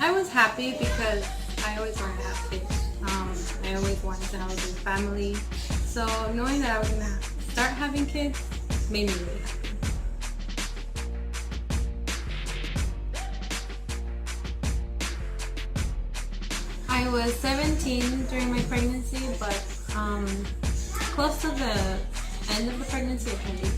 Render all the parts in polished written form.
I was happy because I always wanted to have kids. I always wanted to have a big family. So knowing that I was going to start having kids made me really happy. I was 17 during my pregnancy, but close to the end of the pregnancy, I turned 18.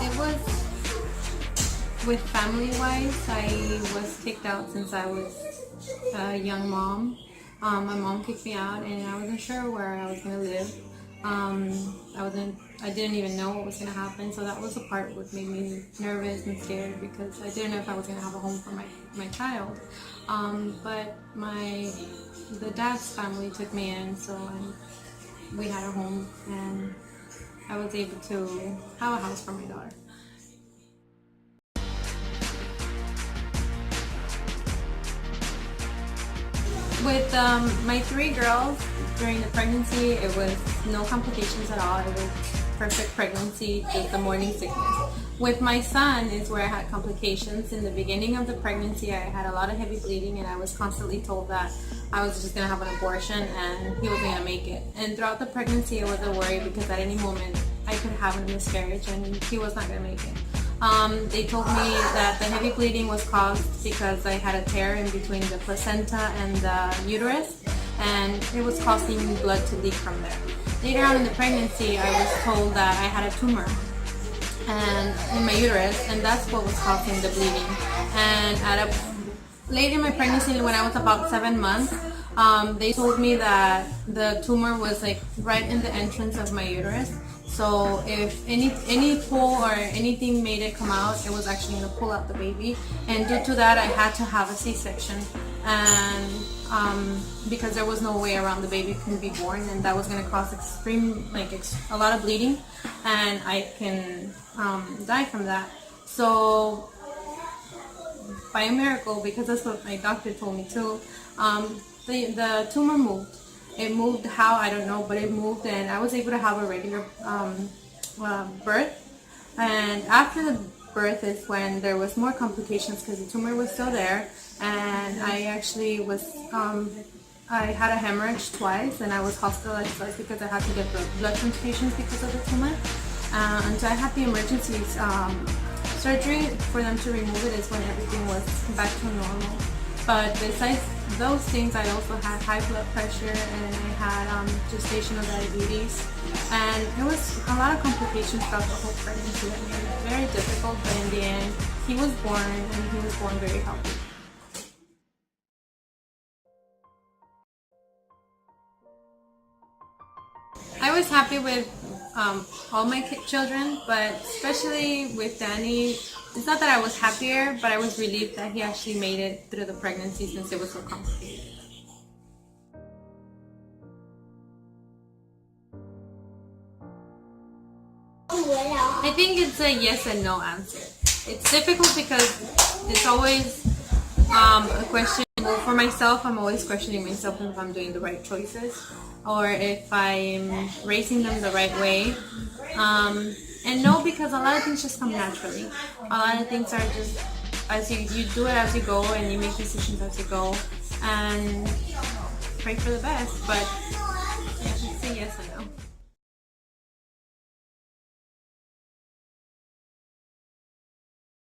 It was with family-wise. I was kicked out since I was a young mom. My mom kicked me out, and I wasn't sure where I was gonna live. I didn't even know what was gonna happen, so that was the part that made me nervous and scared because I didn't know if I was gonna have a home for my child. But the dad's family took me in, so we had a home, and I was able to have a house for my daughter. With my 3 girls during the pregnancy, it was no complications at all. It was perfect pregnancy, just the morning sickness. With my son is where I had complications. In the beginning of the pregnancy, I had a lot of heavy bleeding, and I was constantly told that I was just going to have an abortion and he wasn't going to make it. And throughout the pregnancy, it was a worry because at any moment I could have a miscarriage and he was not going to make it. They told me that the heavy bleeding was caused because I had a tear in between the placenta and the uterus, and it was causing blood to leak from there. Later on in the pregnancy, I was told that I had a tumor in my uterus, and that's what was causing the bleeding. And late in my pregnancy, when I was about 7 months, they told me that the tumor was like right in the entrance of my uterus. So if any pull or anything made it come out, it was actually going to pull out the baby. And due to that, I had to have a C-section, and because there was no way around the baby can be born, and that was going to cause a lot of bleeding, and I can die from that. So by a miracle, because that's what my doctor told me too, the tumor moved. It moved how, I don't know, but it moved, and I was able to have a regular birth. And after the birth is when there was more complications because the tumor was still there, and I actually was, I had a hemorrhage twice, and I was hospitalized twice because I had to get blood transfusions because of the tumor. And so I had the emergency surgery for them to remove it is when everything was back to normal. But besides those things, I also had high blood pressure, and I had gestational diabetes, and it was a lot of complications throughout the whole pregnancy. It was very difficult, but in the end, he was born, and he was born very healthy. I was happy with all my children, but especially with Danny, it's not that I was happier, but I was relieved that he actually made it through the pregnancy since it was so complicated. I think it's a yes and no answer. It's difficult because it's always a question. Well, for myself, I'm always questioning myself if I'm doing the right choices or if I'm raising them the right way. And no, because a lot of things just come naturally. A lot of things are just as you do it as you go, and you make decisions as you go, and pray for the best. But yeah, it's a yes and no.